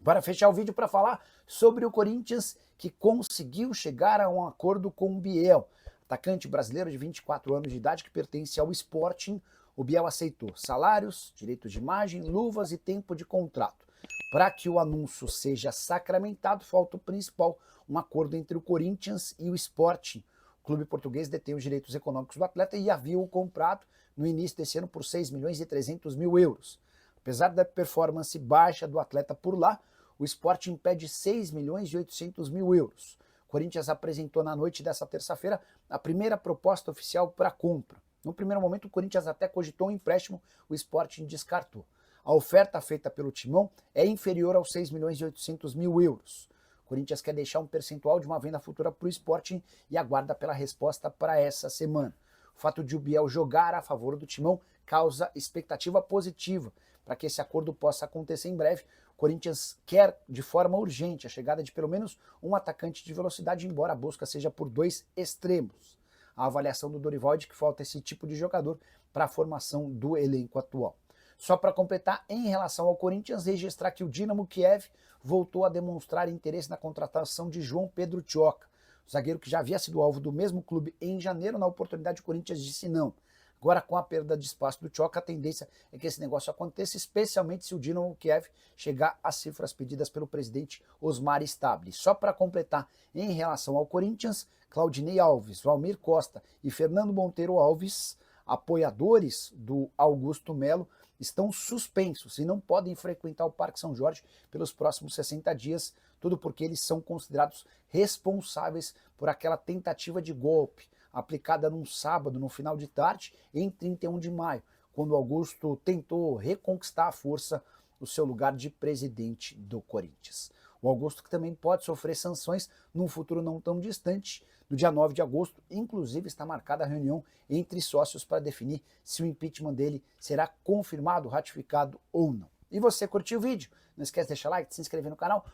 Para fechar o vídeo para falar sobre o Corinthians que conseguiu chegar a um acordo com o Biel, atacante brasileiro de 24 anos de idade que pertence ao Sporting. O Biel aceitou salários, direitos de imagem, luvas e tempo de contrato. Para que o anúncio seja sacramentado, falta o principal, um acordo entre o Corinthians e o Sporting. O clube português detém os direitos econômicos do atleta e havia o comprado no início desse ano por 6 milhões e 300 mil euros. Apesar da performance baixa do atleta por lá, o Sporting pede 6 milhões e 800 mil euros. O Corinthians apresentou na noite dessa terça-feira a primeira proposta oficial para a compra. No primeiro momento, o Corinthians até cogitou um empréstimo, o Sporting descartou. A oferta feita pelo Timão é inferior aos 6 milhões e 800 mil euros. O Corinthians quer deixar um percentual de uma venda futura para o Sporting e aguarda pela resposta para essa semana. O fato de o Biel jogar a favor do Timão causa expectativa positiva para que esse acordo possa acontecer em breve. O Corinthians quer de forma urgente a chegada de pelo menos um atacante de velocidade, embora a busca seja por dois extremos. A avaliação do Dorival é de que falta esse tipo de jogador para a formação do elenco atual. Só para completar, em relação ao Corinthians, registrar que o Dinamo Kiev voltou a demonstrar interesse na contratação de João Pedro Tioca, o zagueiro que já havia sido alvo do mesmo clube em janeiro. Na oportunidade, o Corinthians disse não. Agora, com a perda de espaço do Tioca, a tendência é que esse negócio aconteça, especialmente se o Dinamo Kiev chegar às cifras pedidas pelo presidente Osmar Stabile. Só para completar, em relação ao Corinthians, Claudinei Alves, Valmir Costa e Fernando Monteiro Alves, apoiadores do Augusto Melo, estão suspensos e não podem frequentar o Parque São Jorge pelos próximos 60 dias, tudo porque eles são considerados responsáveis por aquela tentativa de golpe aplicada num sábado, no final de tarde, em 31 de maio, quando Augusto tentou reconquistar à força o seu lugar de presidente do Corinthians. O Augusto que também pode sofrer sanções num futuro não tão distante. No dia 9 de agosto, inclusive, está marcada a reunião entre sócios para definir se o impeachment dele será confirmado, ratificado ou não. E você curtiu o vídeo? Não esquece de deixar like, de se inscrever no canal.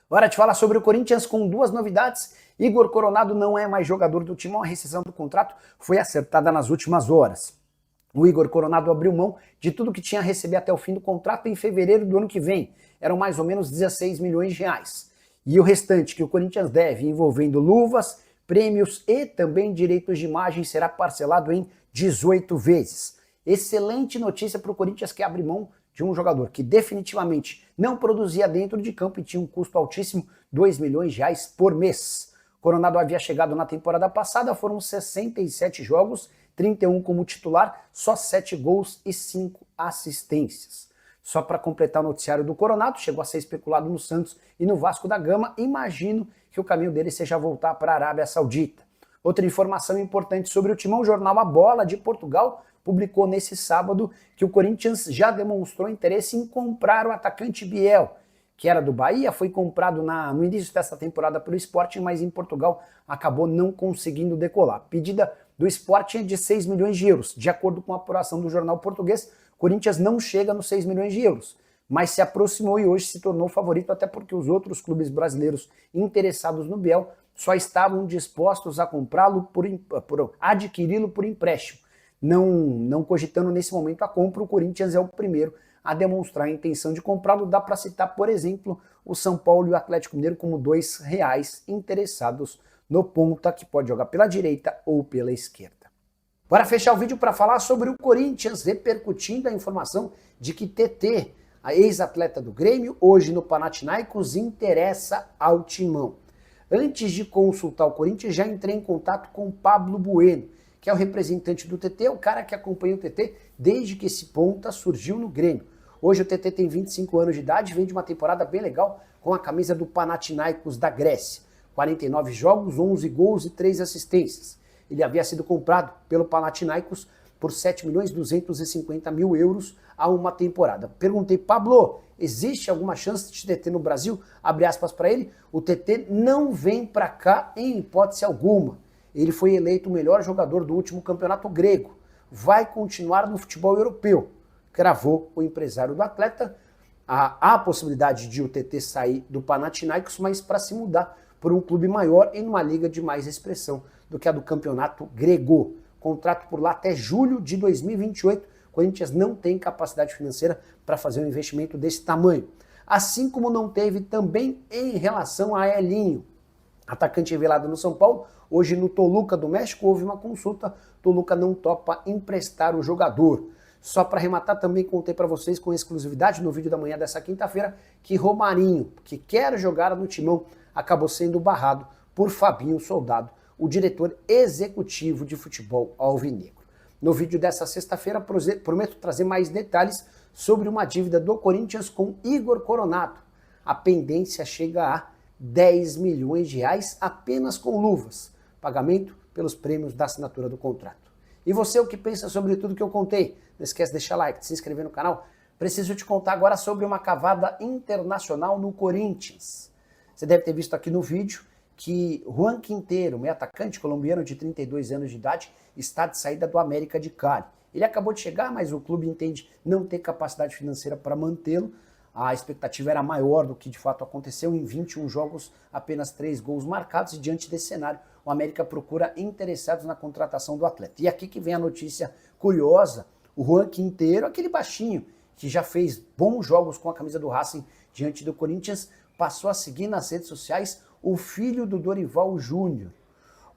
Hora de falar sobre o Corinthians com duas novidades. Igor Coronado não é mais jogador do Timão, a rescisão do contrato foi acertada nas últimas horas. O Igor Coronado abriu mão de tudo que tinha a receber até o fim do contrato em fevereiro do ano que vem. Eram mais ou menos 16 milhões de reais. E o restante que o Corinthians deve, envolvendo luvas, prêmios e também direitos de imagem, será parcelado em 18 vezes. Excelente notícia para o Corinthians, que abre mão de um jogador que definitivamente não produzia dentro de campo e tinha um custo altíssimo, 2 milhões de reais por mês. Coronado havia chegado na temporada passada, foram 67 jogos, 31 como titular, só 7 gols e 5 assistências. Só para completar o noticiário do Coronado, chegou a ser especulado no Santos e no Vasco da Gama. Imagino que o caminho dele seja voltar para a Arábia Saudita. Outra informação importante sobre o Timão, o jornal A Bola de Portugal publicou nesse sábado que o Corinthians já demonstrou interesse em comprar o atacante Biel, que era do Bahia, foi comprado no início dessa temporada pelo Sporting, mas em Portugal acabou não conseguindo decolar. A pedida do Sporting é de 6 milhões de euros. De acordo com a apuração do jornal português, o Corinthians não chega nos 6 milhões de euros, mas se aproximou e hoje se tornou favorito, até porque os outros clubes brasileiros interessados no Biel só estavam dispostos a comprá-lo, adquiri-lo por empréstimo. Não cogitando nesse momento a compra, o Corinthians é o primeiro a demonstrar a intenção de comprá-lo. Dá para citar, por exemplo, o São Paulo e o Atlético Mineiro como dois reais interessados no ponta, que pode jogar pela direita ou pela esquerda. Para fechar o vídeo, para falar sobre o Corinthians, repercutindo a informação de que TT, a ex-atleta do Grêmio, hoje no Panathinaikos, interessa ao Timão. Antes de consultar o Corinthians, já entrei em contato com o Pablo Bueno, que é o representante do TT, o cara que acompanha o TT desde que esse ponta surgiu no Grêmio. Hoje o TT tem 25 anos de idade, vem de uma temporada bem legal com a camisa do Panathinaikos da Grécia. 49 jogos, 11 gols e 3 assistências. Ele havia sido comprado pelo Panathinaikos por 7 milhões e 250 mil euros a uma temporada. Perguntei, Pablo, existe alguma chance de TT no Brasil? Abre aspas para ele, o TT não vem para cá em hipótese alguma. Ele foi eleito o melhor jogador do último campeonato grego. Vai continuar no futebol europeu, cravou o empresário do atleta. Há a possibilidade de o TT sair do Panathinaikos, mas para se mudar por um clube maior em uma liga de mais expressão do que a do campeonato grego. Contrato por lá até julho de 2028. O Corinthians não tem capacidade financeira para fazer um investimento desse tamanho. assim como não teve também em relação a Elinho, atacante revelado no São Paulo. Hoje no Toluca do México houve uma consulta, Toluca não topa emprestar o jogador. Só para arrematar, também contei para vocês com exclusividade no vídeo da manhã dessa quinta-feira que Romarinho, que quer jogar no Timão, acabou sendo barrado por Fabinho Soldado, o diretor executivo de futebol alvinegro. No vídeo dessa sexta-feira, prometo trazer mais detalhes sobre uma dívida do Corinthians com Igor Coronato. A pendência chega a 10 milhões de reais apenas com luvas, pagamento pelos prêmios da assinatura do contrato. E você, o que pensa sobre tudo que eu contei? Não esquece de deixar like, de se inscrever no canal. Preciso te contar agora sobre uma cavada internacional no Corinthians. Você deve ter visto aqui no vídeo que Juan Quintero, meio atacante colombiano de 32 anos de idade, está de saída do América de Cali. Ele acabou de chegar, mas o clube entende não ter capacidade financeira para mantê-lo. A expectativa era maior do que de fato aconteceu. Em 21 jogos, apenas 3 gols marcados, e diante desse cenário, o América procura interessados na contratação do atleta. E aqui que vem a notícia curiosa: o Juan Quintero, aquele baixinho que já fez bons jogos com a camisa do Racing diante do Corinthians, passou a seguir nas redes sociais o filho do Dorival Júnior,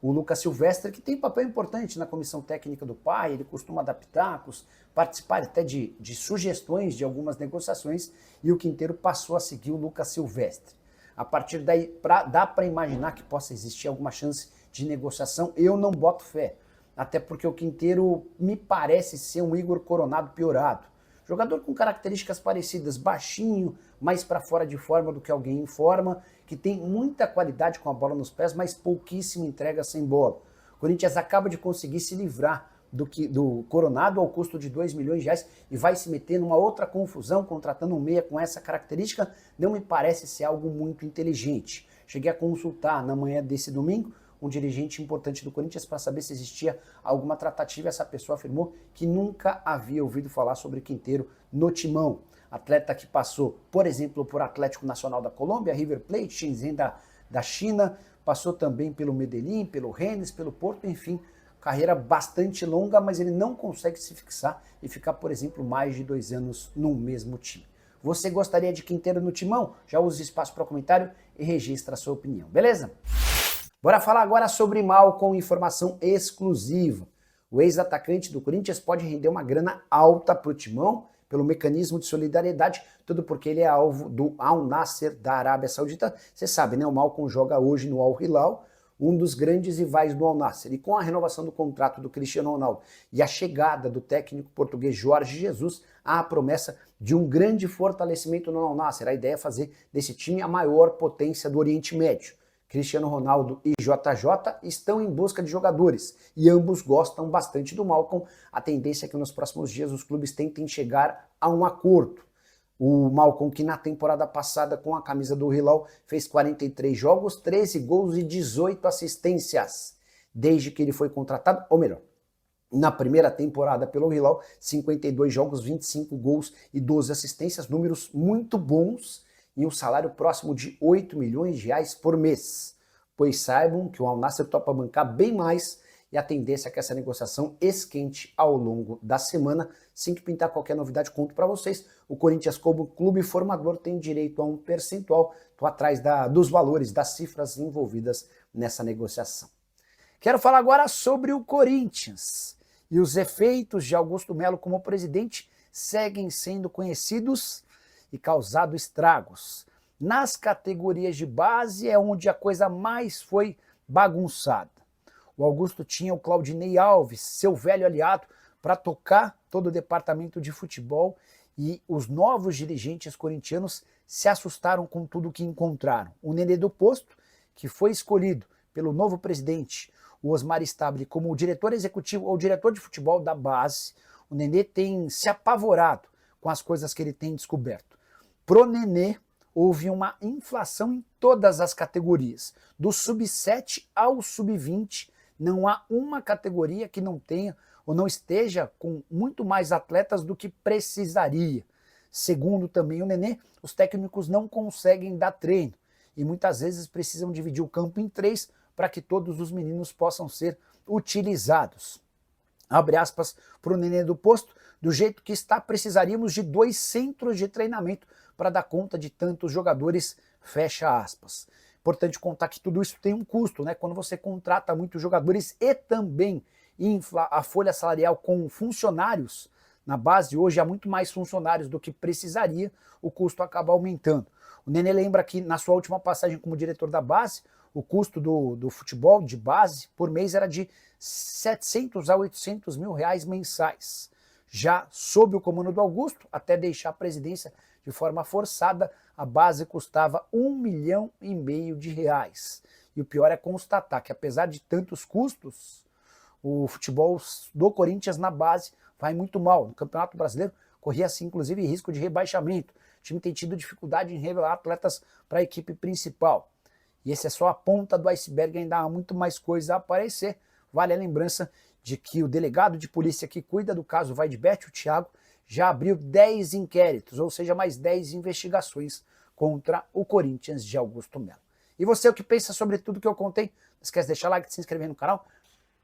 o Lucas Silvestre, que tem papel importante na comissão técnica do pai. Ele costuma dar pitacos, participar até de sugestões de algumas negociações, e o Quintero passou a seguir o Lucas Silvestre. A partir daí, dá para imaginar que possa existir alguma chance de negociação. Eu não boto fé, até porque o Quintero me parece ser um Igor Coronado piorado. Jogador com características parecidas, baixinho, mais para fora de forma do que alguém em forma, que tem muita qualidade com a bola nos pés, mas pouquíssima entrega sem bola. O Corinthians acaba de conseguir se livrar do Coronado ao custo de 2 milhões de reais e vai se meter numa outra confusão contratando um meia com essa característica. Não me parece ser algo muito inteligente. Cheguei a consultar na manhã desse domingo um dirigente importante do Corinthians para saber se existia alguma tratativa. Essa pessoa afirmou que nunca havia ouvido falar sobre Quintero no Timão. Atleta que passou, por exemplo, por Atlético Nacional da Colômbia, River Plate, Shenzhen da China, passou também pelo Medellín, pelo Rennes, pelo Porto, enfim, carreira bastante longa, mas ele não consegue se fixar e ficar, por exemplo, mais de 2 anos no mesmo time. Você gostaria de Quintero no Timão? Já use espaço para comentário e registra a sua opinião, beleza? Bora falar agora sobre Malcom, informação exclusiva. O ex-atacante do Corinthians pode render uma grana alta para o Timão pelo mecanismo de solidariedade, tudo porque ele é alvo do Al Nassr da Arábia Saudita. Você sabe, né? O Malcom joga hoje no Al Hilal, um dos grandes rivais do Al Nassr. E com a renovação do contrato do Cristiano Ronaldo e a chegada do técnico português Jorge Jesus, há a promessa de um grande fortalecimento no Al Nassr. A ideia é fazer desse time a maior potência do Oriente Médio. Cristiano Ronaldo e JJ estão em busca de jogadores e ambos gostam bastante do Malcom. A tendência é que nos próximos dias os clubes tentem chegar a um acordo. O Malcom, que na temporada passada com a camisa do Hilal fez 43 jogos, 13 gols e 18 assistências. Desde que ele foi contratado, ou melhor, na primeira temporada pelo Hilal, 52 jogos, 25 gols e 12 assistências, números muito bons, e um salário próximo de 8 milhões de reais por mês. Pois saibam que o Al Nassr topa bancar bem mais, e a tendência é que essa negociação esquente ao longo da semana. Assim que pintar qualquer novidade, conto para vocês. O Corinthians, como clube formador, tem direito a um percentual. Estou atrás dos valores, das cifras envolvidas nessa negociação. Quero falar agora sobre o Corinthians. E os efeitos de Augusto Melo como presidente seguem sendo conhecidos e causado estragos. Nas categorias de base é onde a coisa mais foi bagunçada. O Augusto tinha o Claudinei Alves, seu velho aliado, para tocar todo o departamento de futebol, e os novos dirigentes corintianos se assustaram com tudo que encontraram. O Nenê do Posto, que foi escolhido pelo novo presidente, o Osmar Stabile, como o diretor executivo ou diretor de futebol da base, o Nenê tem se apavorado com as coisas que ele tem descoberto. Pro Nenê, houve uma inflação em todas as categorias. Do sub-7 ao sub-20, não há uma categoria que não tenha ou não esteja com muito mais atletas do que precisaria. Segundo também o Nenê, os técnicos não conseguem dar treino e muitas vezes precisam dividir o campo em 3 para que todos os meninos possam ser utilizados. Abre aspas para o Nenê do Posto: do jeito que está, precisaríamos de 2 centros de treinamento para dar conta de tantos jogadores, fecha aspas. Importante contar que tudo isso tem um custo, né? Quando você contrata muitos jogadores e também infla a folha salarial com funcionários, na base hoje há muito mais funcionários do que precisaria, o custo acaba aumentando. O Nenê lembra que na sua última passagem como diretor da base, o custo do futebol de base por mês era de 700 a 800 mil reais mensais. Já sob o comando do Augusto, até deixar a presidência de forma forçada, a base custava R$1,5 milhão de reais. E o pior é constatar que, apesar de tantos custos, o futebol do Corinthians na base vai muito mal. No Campeonato Brasileiro, corria-se inclusive risco de rebaixamento. O time tem tido dificuldade em revelar atletas para a equipe principal. E esse é só a ponta do iceberg, ainda há muito mais coisa a aparecer. Vale a lembrança de que o delegado de polícia que cuida do caso Vaidbet, o Thiago, já abriu 10 inquéritos, ou seja, mais 10 investigações contra o Corinthians de Augusto Melo. E você, o que pensa sobre tudo que eu contei? Não esquece de deixar like, de se inscrever no canal.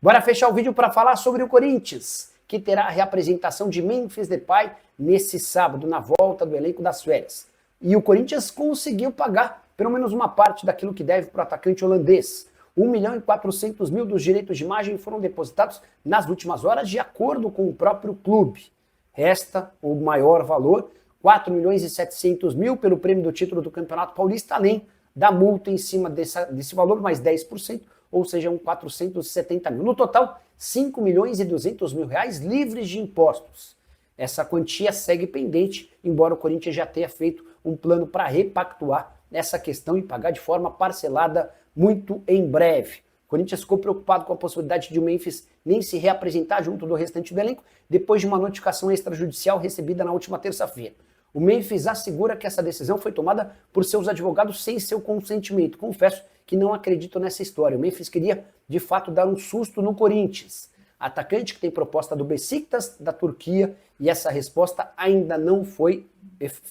Bora fechar o vídeo para falar sobre o Corinthians, que terá a reapresentação de Memphis Depay nesse sábado, na volta do elenco das férias. E o Corinthians conseguiu pagar pelo menos uma parte daquilo que deve para o atacante holandês. 1.400.000 dos direitos de imagem foram depositados nas últimas horas, de acordo com o próprio clube. Resta o maior valor, 4.700.000 pelo prêmio do título do Campeonato Paulista, além da multa em cima desse valor, mais 10%, ou seja, 470 mil. No total, 5.200.000 reais livres de impostos. Essa quantia segue pendente, embora o Corinthians já tenha feito um plano para repactuar essa questão e pagar de forma parcelada muito em breve. O Corinthians ficou preocupado com a possibilidade de o Memphis nem se reapresentar junto do restante do elenco, depois de uma notificação extrajudicial recebida na última terça-feira. O Memphis assegura que essa decisão foi tomada por seus advogados sem seu consentimento. Confesso que não acredito nessa história. O Memphis queria, de fato, dar um susto no Corinthians. Atacante que tem proposta do Besiktas, da Turquia, e essa resposta ainda não foi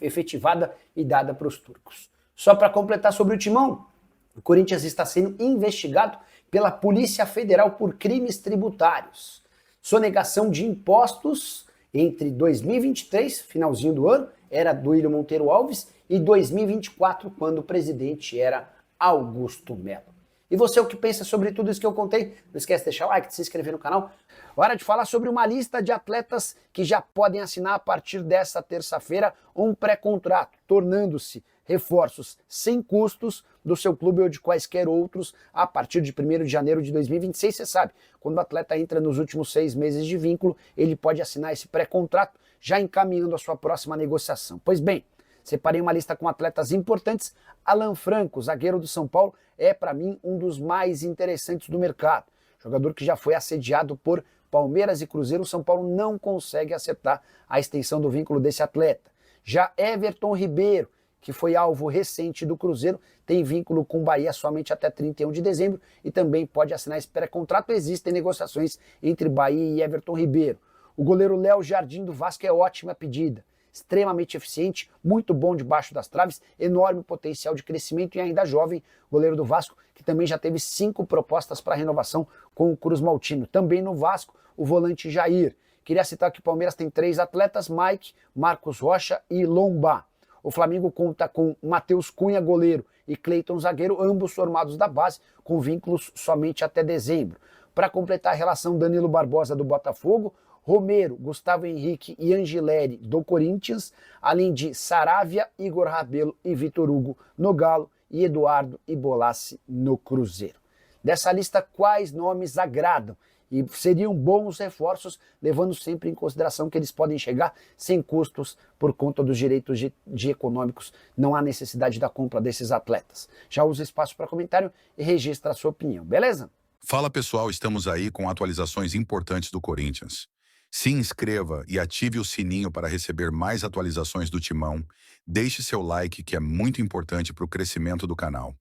efetivada e dada para os turcos. Só para completar sobre o Timão, o Corinthians está sendo investigado pela Polícia Federal por crimes tributários. Sonegação de impostos entre 2023, finalzinho do ano, era Duílio Monteiro Alves, e 2024, quando o presidente era Augusto Melo. E você, o que pensa sobre tudo isso que eu contei? Não esquece de deixar o like, de se inscrever no canal. Hora de falar sobre uma lista de atletas que já podem assinar a partir dessa terça-feira um pré-contrato, tornando-se reforços sem custos do seu clube ou de quaisquer outros a partir de 1º de janeiro de 2026. Você sabe, quando o atleta entra nos últimos 6 meses de vínculo, ele pode assinar esse pré-contrato já encaminhando a sua próxima negociação. Pois bem, separei uma lista com atletas importantes. Alan Franco, zagueiro do São Paulo, é para mim um dos mais interessantes do mercado. Jogador que já foi assediado por Palmeiras e Cruzeiro, o São Paulo não consegue acertar a extensão do vínculo desse atleta. Já Everton Ribeiro, que foi alvo recente do Cruzeiro, tem vínculo com o Bahia somente até 31 de dezembro e também pode assinar esse pré-contrato. Existem negociações entre Bahia e Everton Ribeiro. O goleiro Léo Jardim do Vasco é ótima pedida. Extremamente eficiente, muito bom debaixo das traves, enorme potencial de crescimento e ainda jovem, goleiro do Vasco, que também já teve 5 propostas para renovação com o Cruz Maltino. Também no Vasco, o volante Jair. Queria citar que o Palmeiras tem 3 atletas, Mike, Marcos Rocha e Lomba. O Flamengo conta com Matheus Cunha, goleiro, e Cleiton, zagueiro, ambos formados da base, com vínculos somente até dezembro. Para completar a relação, Danilo Barbosa, do Botafogo, Romero, Gustavo Henrique e Angileri, do Corinthians, além de Saravia, Igor Rabelo e Vitor Hugo no Galo, e Eduardo e Bolassi no Cruzeiro. Dessa lista, quais nomes agradam? E seriam bons reforços, levando sempre em consideração que eles podem chegar sem custos por conta dos direitos de econômicos. Não há necessidade da compra desses atletas. Já usa espaço para comentário e registra a sua opinião, beleza? Fala pessoal, estamos aí com atualizações importantes do Corinthians. Se inscreva e ative o sininho para receber mais atualizações do Timão. Deixe seu like, que é muito importante para o crescimento do canal.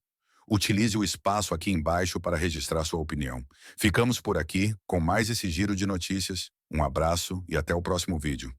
Utilize o espaço aqui embaixo para registrar sua opinião. Ficamos por aqui com mais esse giro de notícias. Um abraço e até o próximo vídeo.